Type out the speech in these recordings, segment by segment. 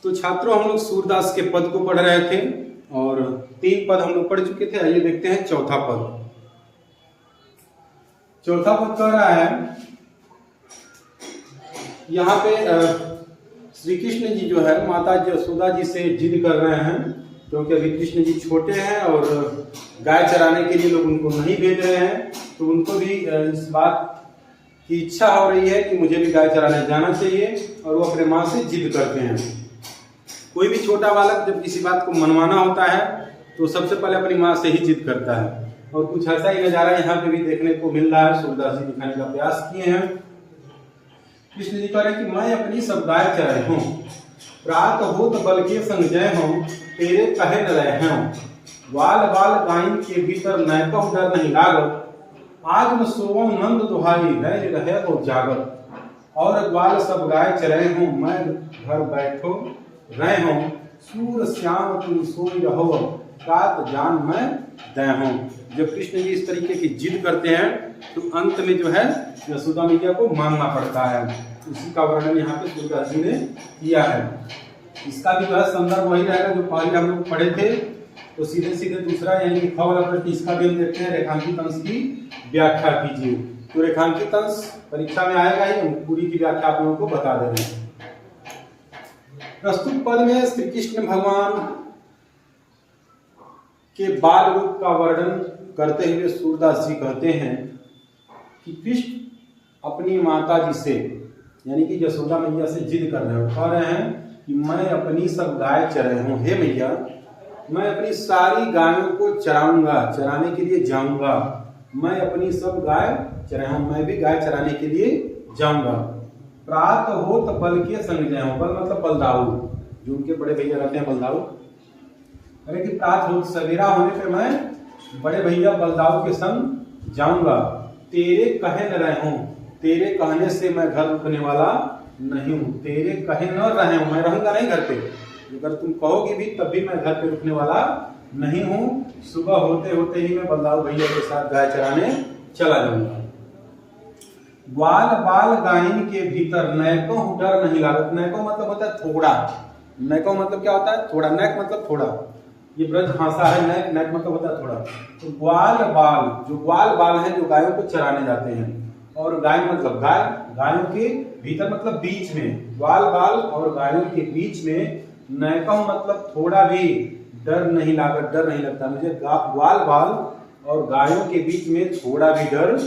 तो छात्रों, हम लोग सूरदास के पद को पढ़ रहे थे और 3 पद हम लोग पढ़ चुके थे। आइए देखते हैं चौथा पद। चौथा पद कह रहा है, यहाँ पे श्री कृष्ण जी जो है माता यशोदा जी से जिद कर रहे हैं, क्योंकि अभी कृष्ण जी छोटे हैं और गाय चराने के लिए लोग उनको नहीं भेज रहे हैं। तो उनको भी इस बात की इच्छा हो रही है कि मुझे भी गाय चराने जाना चाहिए, और वो अपने माँ से जिद करते हैं। कोई भी छोटा बालक जब किसी बात को मनवाना होता है तो सबसे पहले अपनी माँ से ही जिद करता है, और कुछ ऐसा ही नजारा यहाँ पे भी देखने को मिल रहा है। सूरदास जी दिखाने का प्रयास किए हैं। कृष्ण जी कह रहे हैं कि मैं अपनी सब गाय चराए हूँ, प्रात हो तो बल के संग जय हूँ, तेरे कहे न रहे हूँ। वाल बाल गाइन के भीतर न कहूँ डर नहीं लागत, आज न सोवो नंद दुहाई रहे हो जागत। और ग्वाल सब गाय चराए हूँ, मैं घर बैठो रहे हूँ, सूर श्याम तुम सोई रहो, रात जान मैं दे हूँ। जब कृष्ण जी इस तरीके की जिद करते हैं तो अंत में जो है यशोदा मैया को मानना पड़ता है। उसी का वर्णन यहाँ पे सूरदास जी ने किया है। इसका भी जो है संदर्भ वही रहेगा जो पहले हम लोग पढ़े थे। तो सीधे सीधे दूसरा यानी कि ख वाला प्रश्न, इसका भी हम देखते हैं। रेखांकित अंश की व्याख्या कीजिए। तो रेखांकित अंश परीक्षा में आएगा ही, हम पूरी की व्याख्या आप लोगों को बता दे रहे हैं। प्रस्तुत पद में श्री कृष्ण भगवान के बाल रूप का वर्णन करते हुए सूरदास जी कहते हैं कि कृष्ण अपनी माता जी से यानी कि यशोदा मैया से जिद कर रहे हैं। कह रहे हैं कि मैं अपनी सब गाय चराए हूँ, हे मैया मैं अपनी सारी गायों को चराऊंगा, चराने के लिए जाऊंगा। मैं अपनी सब गाय चराए हूँ, मैं भी गाय चराने के लिए जाऊंगा। प्रात हो तो बल के संग जय हूँ, बल मतलब बलदाऊ, जो उनके बड़े भैया रहते हैं बलदाऊ। अरे कि प्रात हो सवेरा होने पे मैं बड़े भैया बलदाऊ के संग जाऊंगा। तेरे कहे न रहे हूं, तेरे कहने से मैं घर रुकने वाला नहीं हूं। तेरे कहे न रहे हूं, मैं रहूंगा नहीं घर पे, अगर तुम कहोगी भी तब भी मैं घर पे रुकने वाला नहीं हूं। सुबह होते होते ही मैं बलदाऊ भैया के साथ गाय चराने चला जाऊंगा। ग्वाल बाल गाइन के भीतर नैको डर नहीं लागत। नैको मतलब होता है थोड़ा। नैको मतलब क्या होता है? थोड़ा। नैक मतलब थोड़ा, ये ब्रज भाषा है। नैक नैक मतलब होता है थोड़ा। तो ग्वाल बाल, जो ग्वाल बाल है जो गायों को चराने जाते हैं, और गाय मतलब गाय, गायों के भीतर मतलब बीच में, ग्वाल बाल और गायों के बीच में नैको मतलब थोड़ा भी डर नहीं लागत, डर नहीं लगता मुझे। ग्वाल बाल और गायों के बीच में थोड़ा भी डर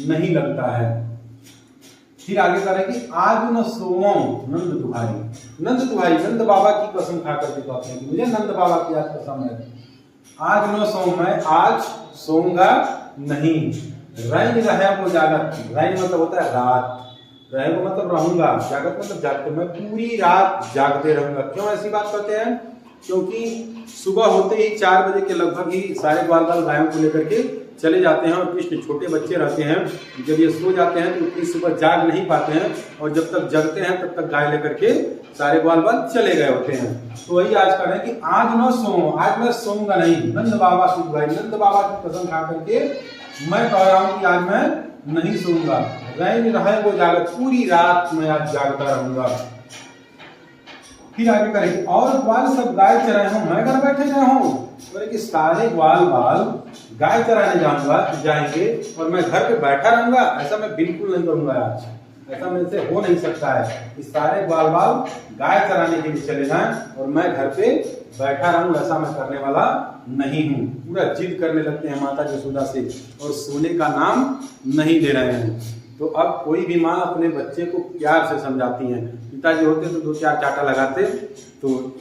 नहीं लगता है। फिर आगे कह रहे हैं कि आज न सोवो नंद दुहाई। नंद दुहाई, नंद बाबा की कसम खा करके कहते हैं कि मुझे नंद बाबा की आज कसम है, आज न सो, मैं आज सोऊंगा नहीं। रैन रहे वो जागत, रैन मतलब होता है रात, रहे वो मतलब रहूंगा, जागत मतलब जागते, मैं पूरी रात जागते रहूंगा। क्यों ऐसी बात कहते हैं? क्योंकि सुबह होते ही 4 बजे के लगभग ही सारे ग्वाल बाल गायों को लेकर के चले जाते हैं, और कृष्ण छोटे बच्चे रहते हैं, जब ये सो जाते हैं तो इतनी सुबह जाग नहीं पाते हैं, और जब तक जगते हैं तब तक गाय लेकर के सारे ग्वाल बाल चले गए होते हैं। तो वही आज कह रहे हैं कि आज न सो, आज मैं सोऊंगा नहीं। नंद बाबा की दुहाई, नंद बाबा की कसम खा करके मैं कह रहा हूँ कि आज मैं नहीं सोऊंगा। रैन रहे वो जागत, पूरी रात मैं आज जागता रहूंगा। फिर आगे करेंगे, और ग्वाल सब गाय चराए हूँ, मैं घर बैठे गए हूँ। बोले कि सारे ग्वाल बाल गाय चराने जाएंगे और मैं घर पे बैठा रहूंगा, ऐसा मैं बिल्कुल नहीं करूंगा। आज ऐसा मेरे से हो नहीं सकता है। इस सारे ग्वाल बाल गाय चराने के लिए चले जाएं और मैं घर पे बैठा रहूं, ऐसा मैं करने वाला नहीं हूँ। पूरा जिद करने लगते हैं माता यशोदा से, और सोने का नाम नहीं ले रहे हैं। तो अब कोई भी माँ अपने बच्चे को प्यार से समझाती है। पिताजी होते तो 2-4 चाटा लगाते, तो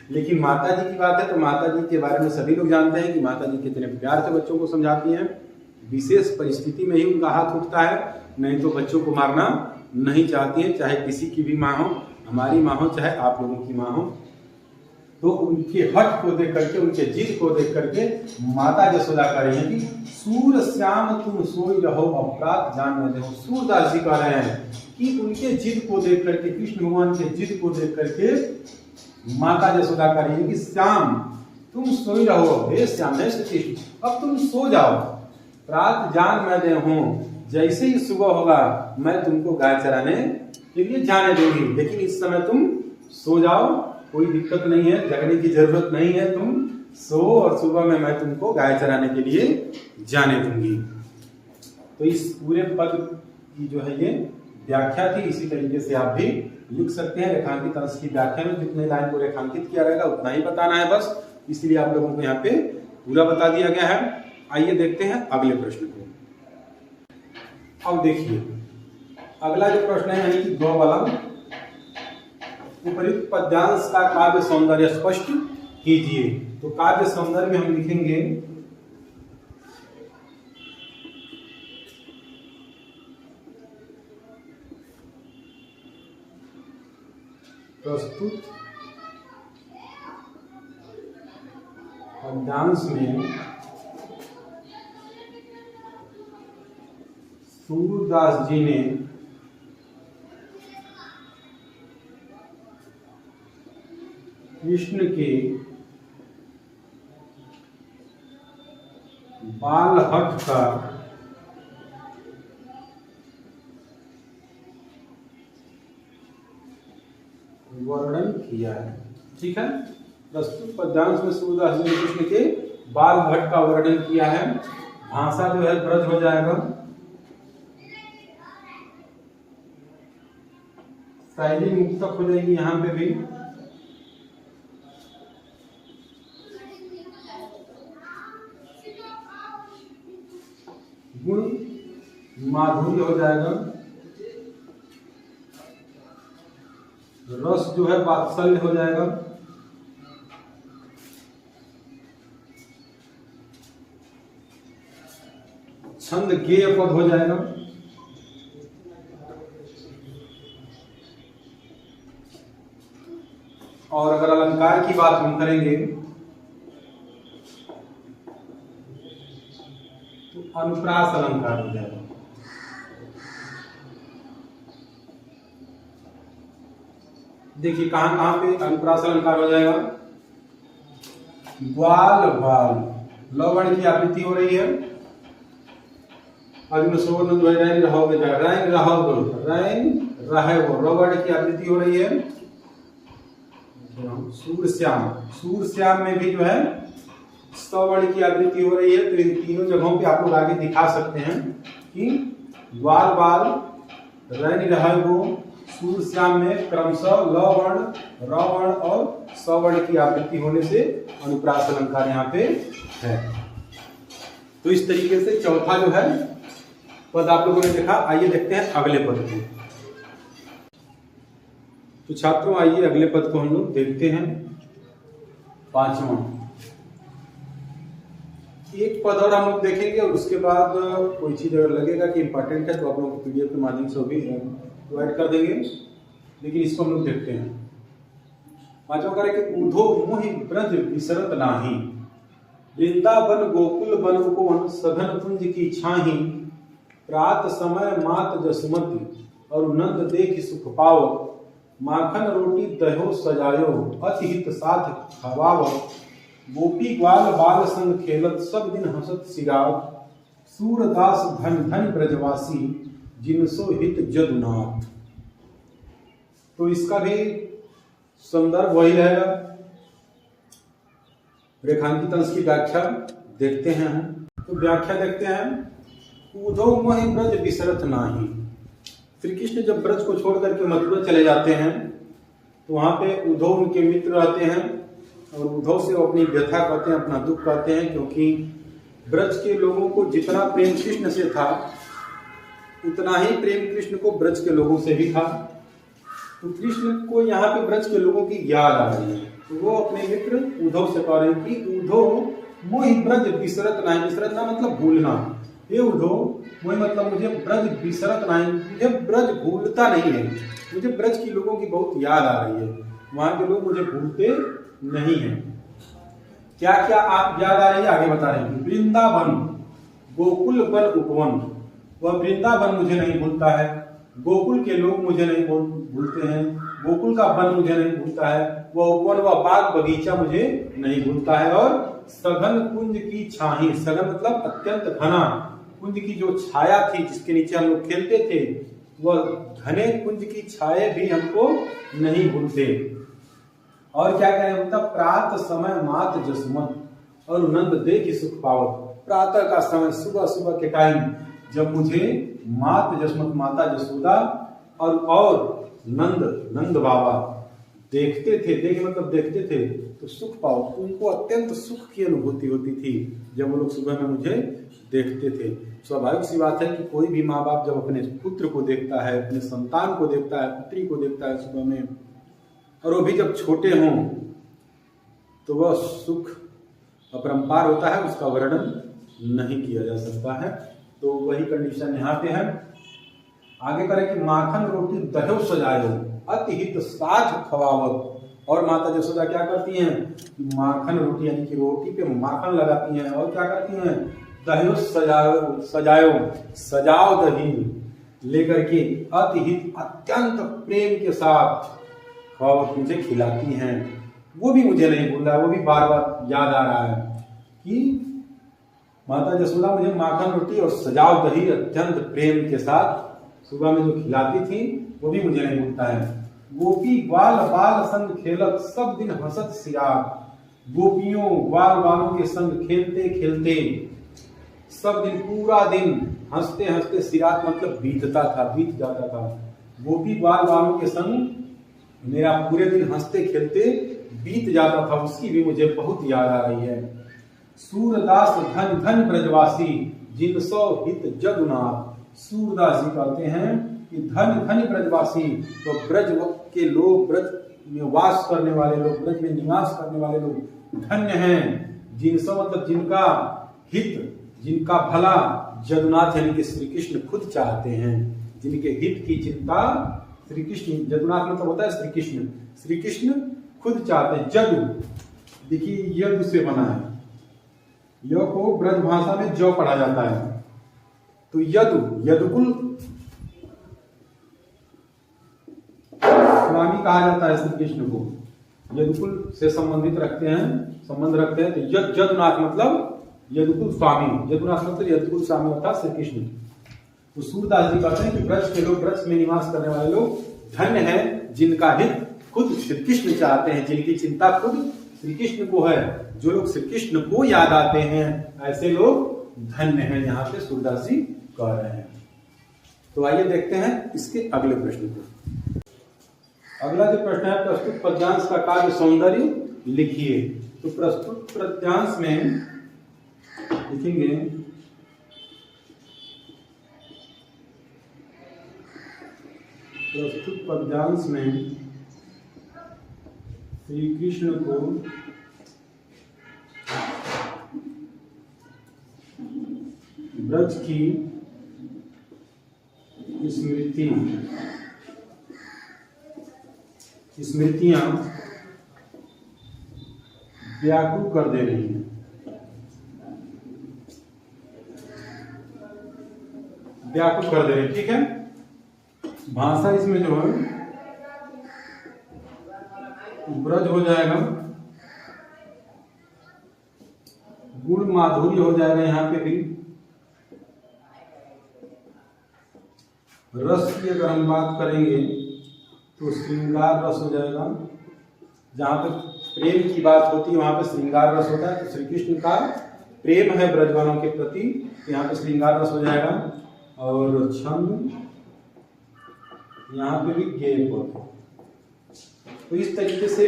लेकिन माता जी की बात है तो माता जी के बारे में सभी लोग जानते हैं कि माता जी कितने प्यार से बच्चों को समझाती हैं। विशेष परिस्थिति में ही उनका हाथ उठता है, नहीं तो बच्चों को मारना नहीं चाहती है, चाहे किसी की भी माँ हो, हमारी माँ हो चाहे आप लोगों की माँ हो। तो उनके हट को देख करके, उनके जिद को देख करके माता यशोदा कह रही है कि सूर श्याम तुम सोई रहो, अपराध जान न दो। सूरदास जी कह रहे हैं कि उनके जिद को देख करके, कृष्ण भगवान के जिद को देख करके माता यशोदा कह रही है कि श्याम तुम सोई रहो, हे श्याम, हे श्री कृष्ण अब तुम सो जाओ, प्रात जान मैं दे हूं, जैसे ही सुबह होगा मैं तुमको गाय चराने के लिए जाने दूंगी, लेकिन इस समय तुम सो जाओ कोई दिक्कत नहीं है, जगने की जरूरत नहीं है, तुम सो और सुबह में मैं तुमको गाय चराने के लिए जाने दूंगी। तो इस पूरे पद की जो है ये व्याख्या थी। इसी तरीके से आप भी लिख सकते हैं। रेखांकित अंश की व्याख्या में जितने लाइन को रेखांकित किया रहेगा उतना ही बताना है बस, इसलिए आप लोगों को यहाँ पे पूरा बता दिया गया है। आइए देखते हैं अगले प्रश्न को। अब देखिए अगला जो प्रश्न है यानी कि 2 वाला, उपयुक्त पद्यांश का काव्य सौंदर्य स्पष्ट कीजिए। तो काव्य सौंदर्य में हम लिखेंगे प्रस्तुत पद्यांश में सूरदास जी ने कृष्ण के बालहट का वर्णन किया है। ठीक है, प्रस्तुत पद्यांश में सूरदास जी ने कृष्ण के बालहट का वर्णन किया है। भाषा जो है ब्रज हो जाएगा, शैली मुक्तक हो जाएगी यहाँ पे भी, गुण माधुर्य हो जाएगा, रस जो है वात्सल्य हो जाएगा, छंद गेय पद हो जाएगा, और अगर अलंकार की बात हम करेंगे तो अनुप्रास अलंकार हो जाएगा। देखिए कहां कहां पे अनुप्रास अलंकार हो जाएगा। ग्वाल बाल लवण की आवृत्ति हो रही है, अग्नि सोन जो है रैन रहोगे रैन रहोगे रैन रहे वो लवण की आवृत्ति हो रही है। सूर श्याम में भी जो है सवर्ण की आवृत्ति हो रही है। तो इन तीनों जगहों पे आप लोग आगे दिखा सकते हैं कि ग्वाल बाल रैन रहे वो सूर श्याम में क्रमशः लवर्ण रवर्ण और सवर्ण की आवृत्ति होने से अनुप्रास अलंकार यहाँ पे है। तो इस तरीके से चौथा जो है पद आप लोगों ने देखा। आइए देखते हैं अगले पद को। तो छात्रों आइए अगले पद को हम लोग देखते हैं। 5वां एक पद और हम लोग देखेंगे और उसके बाद कोई चीज अगर लगेगा कि इंपॉर्टेंट है तो आप लोगों को पीडीएफ के माध्यम से भी प्रोवाइड कर देंगे, लेकिन इसको हम लोग देखते हैं। 5वां कार्य कि ऊधो मोहि ब्रज विसरत नाही, वृंदावन गोकुल वन उपवन सघन कुंज की छाही, प्रात समय मात जसुमति और नंद देख सुख पाओ, माखन रोटी दहो सजायो अति हित साथ खवाव, गोपी ग्वाल बाल संग खेलत सब दिन हंसत सिगाव, सूरदास धन धन ब्रजवासी जिनसो हित जदुनाथ। तो इसका भी संदर्भ वही रहेगा। रेखांकित अंश की व्याख्या देखते हैं हम। तो व्याख्या देखते हैं। ऊधो मोहि ब्रज विसरत नाही। श्री कृष्ण जब ब्रज को छोड़ करके मथुरा चले जाते हैं तो वहां पे उद्धव उनके मित्र रहते हैं और उद्धव से वो अपनी व्यथा कहते हैं, अपना दुख कहते हैं, क्योंकि ब्रज के लोगों को जितना प्रेम कृष्ण से था उतना ही प्रेम कृष्ण को ब्रज के लोगों से भी था। तो कृष्ण को यहाँ पे ब्रज के लोगों की याद आ रही है, तो वो अपने मित्र उद्धव से कह रहे हैं कि उद्धव मोहि ब्रज विसरत नहीं। विसरत ना मतलब भूलना। ये उद्धव मोहि मतलब मुझे ब्रज विसरत नहीं, मुझे ब्रज भूलता नहीं है, मुझे ब्रज की लोगों की बहुत याद आ रही है, वहां के लोग मुझे भूलते नहीं है। क्या क्या आप याद आ रही है आगे बता रहे हैं। वृंदावन गोकुल वन उपवन, वह वृंदावन मुझे नहीं भूलता है, गोकुल के लोग मुझे नहीं भूलते हैं, गोकुल का वन मुझे नहीं भूलता है, वह उपवन व बाग बगीचा मुझे नहीं भूलता है, और सघन कुंज की छाही, सघन मतलब अत्यंत घना, कुंज की जो छाया थी जिसके नीचे हम लोग खेलते थे, वह घने कुंज की छाया भी हमको नहीं भूलते। और क्या कह रहे हैं, मतलब प्रात समय मात जसमत और नंद देख सुख पावत। प्रातः का समय, सुबह सुबह के टाइम जब मुझे मात जसमत माता जसोदा और नंद बाबा देखते थे, देख मतलब देखते थे, तो सुख पाओ, उनको अत्यंत सुख की अनुभूति होती थी जब वो लोग सुबह में मुझे देखते थे। स्वाभाविक सी बात है कि कोई भी माँ बाप जब अपने पुत्र को देखता है, अपने संतान को देखता है, पुत्री को देखता है सुबह में, और वो भी जब छोटे हों, तो वह सुख अपरंपार होता है, उसका वर्णन नहीं किया जा सकता है। तो वही कंडीशन यहाँ पे है। आगे करें कि माखन रोटी दह्यो सजायो अति हित साथ खवावत। और माता जसोदा क्या करती हैं कि माखन रोटी यानी कि रोटी पे माखन लगाती हैं और क्या करती हैं, दह्यो सजाओ दही लेकर के अति हित अत्यंत प्रेम के साथ खवावत मुझे खिलाती हैं। वो भी मुझे नहीं भूल रहा है, वो भी बार बार याद आ रहा है कि माता जसोदा मुझे माखन रोटी और सजाओ दही अत्यंत प्रेम के साथ सुबह में जो खिलाती थी, वो भी मुझे नहीं भूलता है। गोपी ग्वाल बाल संग खेलत सब दिन हंसत सिराग। गोपियों ग्वाल बालों के संग खेलते खेलते सब दिन, पूरा दिन हंसते हंसते, सिराग मतलब बीत जाता था। गोपी ग्वाल बालों के संग मेरा पूरे दिन हंसते खेलते बीत जाता था, उसकी भी मुझे बहुत याद आ रही है। सूरदास धन धन ब्रजवासी जिनसो हित जदुनाथ। सूरदास जी कहते हैं कि धन धन ब्रजवासी, तो ब्रज के लोग, ब्रज में वास करने वाले लोग, ब्रज में निवास करने वाले लोग धन्य हैं। जिनसो मतलब जिनका हित, जिनका भला, जदुनाथ यानी कि श्री कृष्ण खुद चाहते हैं, जिनके हित की चिंता श्री कृष्ण, जदुनाथ मतलब होता है श्री कृष्ण खुद चाहते हैं। जदु देखिए यदु से बना है, य को ब्रज भाषा में जो पढ़ा जाता है, तो यदुकुल स्वामी कहा जाता है श्री कृष्ण को, यदुकुल से संबंध रखते हैं। तो जदुनाथ मतलब यदुकुल स्वामी, यदुनाथ मतलब यदुकुल स्वामी होता है श्री कृष्ण। तो सूरदास जी कहते हैं कि ब्रज के लोग, ब्रज में निवास करने वाले लोग धन्य हैं, जिनका हित खुद श्री कृष्ण चाहते हैं, जिनकी चिंता खुद श्री कृष्ण को है। जो लोग श्री कृष्ण को याद आते हैं, ऐसे लोग धन्य हैं, यहाँ पे सूरदास जी कह रहे हैं। तो आइए देखते हैं इसके अगले प्रश्न को। अगला जो प्रश्न है, प्रस्तुत पद्यांश का काव्य सौंदर्य लिखिए। तो प्रस्तुत पद्यांश में लिखेंगे, प्रस्तुत पद्यांश में श्री कृष्ण को ब्रज की स्मृतियां व्याकुल कर दे रही हैं। व्याकुल कर दे रही, ठीक है। भाषा इसमें जो है ब्रज हो जाएगा, गुण माधुर्य हो जाएगा। यहाँ पे भी रस की अगर हम बात करेंगे तो श्रृंगार रस हो जाएगा। जहाँ पे प्रेम की बात होती है वहां पे श्रृंगार रस होता है। तो श्री कृष्ण का प्रेम है ब्रजवानों के प्रति, तो यहाँ पे श्रृंगार रस हो जाएगा। और छंद यहाँ पे भी गेय। तो इस तरीके से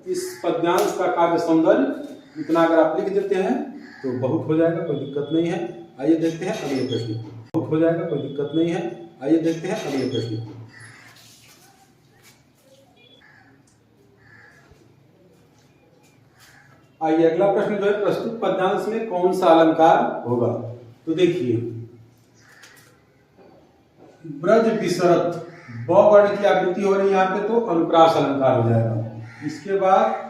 इस पद्यांश का काव्य सौंदर्य इतना अगर आप लिख देते हैं तो बहुत हो जाएगा, कोई दिक्कत नहीं है। आइए देखते हैं अगले प्रश्न को। बहुत हो जाएगा, कोई दिक्कत नहीं है। आइए देखते हैं अगले प्रश्न को। आइए अगला प्रश्न जो है, प्रस्तुत पद्यांश में कौन सा अलंकार होगा। तो देखिए, ब्रज विसरत ब वर्ण की आवृत्ति हो रही है यहाँ पे, तो अनुप्रास अलंकार हो जाएगा। इसके बाद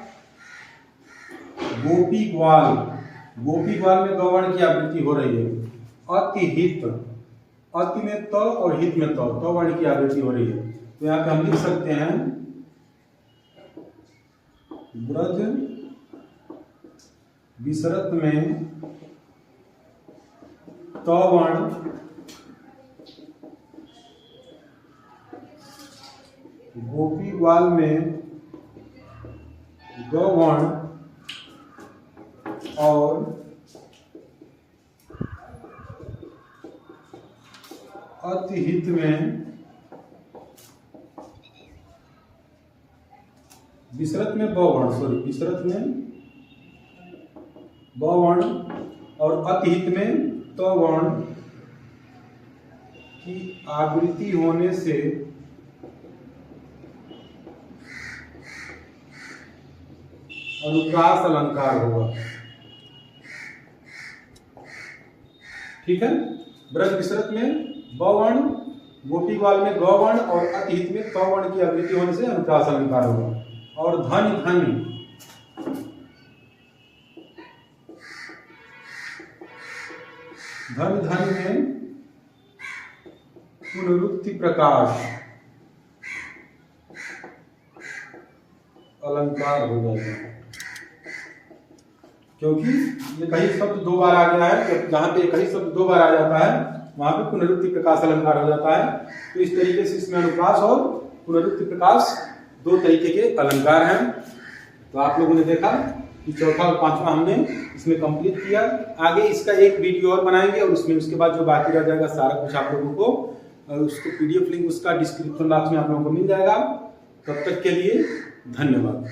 गोपी ग्वाल, गोपी ग्वाल में ग वर्ण की आवृत्ति हो रही है। अति हित, अति में त और हित में त वर्ण की आवृत्ति हो रही है। तो यहाँ पे हम लिख सकते हैं ब्रज विसरत में त वर्ण गोपी ग्वाल में गौवर्ण और अतिहित में विसर्ग में बवर्ण और अतिहित में तवर्ण की आवृत्ति होने से अनुप्रास अलंकार होगा। ठीक है, ब्रज विसर्ग में बवर्ण, गोपी ग्वाल में गौवर्ण और अतिहित में तवर्ण की आवृत्ति होने से अनुप्रास अलंकार होगा। और धन में पुनरुक्ति प्रकाश अलंकार हो जाएगा, क्योंकि ये कहीं शब्द दो बार आ गया है। जहां पे कहीं शब्द दो बार आ जाता है वहां पे पुनरुक्ति प्रकाश अलंकार हो जाता है। तो इस तरीके से इसमें अनुप्रास और पुनरुक्ति प्रकाश दो तरीके के अलंकार हैं। तो आप लोगों ने देखा कि चौथा और पांचवा हमने इसमें कंप्लीट किया। आगे इसका एक वीडियो और बनाएंगे और उसके बाद जो बाकी रह जाएगा सारा कुछ आप लोगों को, उसको PDF लिंक उसका डिस्क्रिप्शन बॉक्स में आप लोगों को मिल जाएगा। तब तक के लिए धन्यवाद।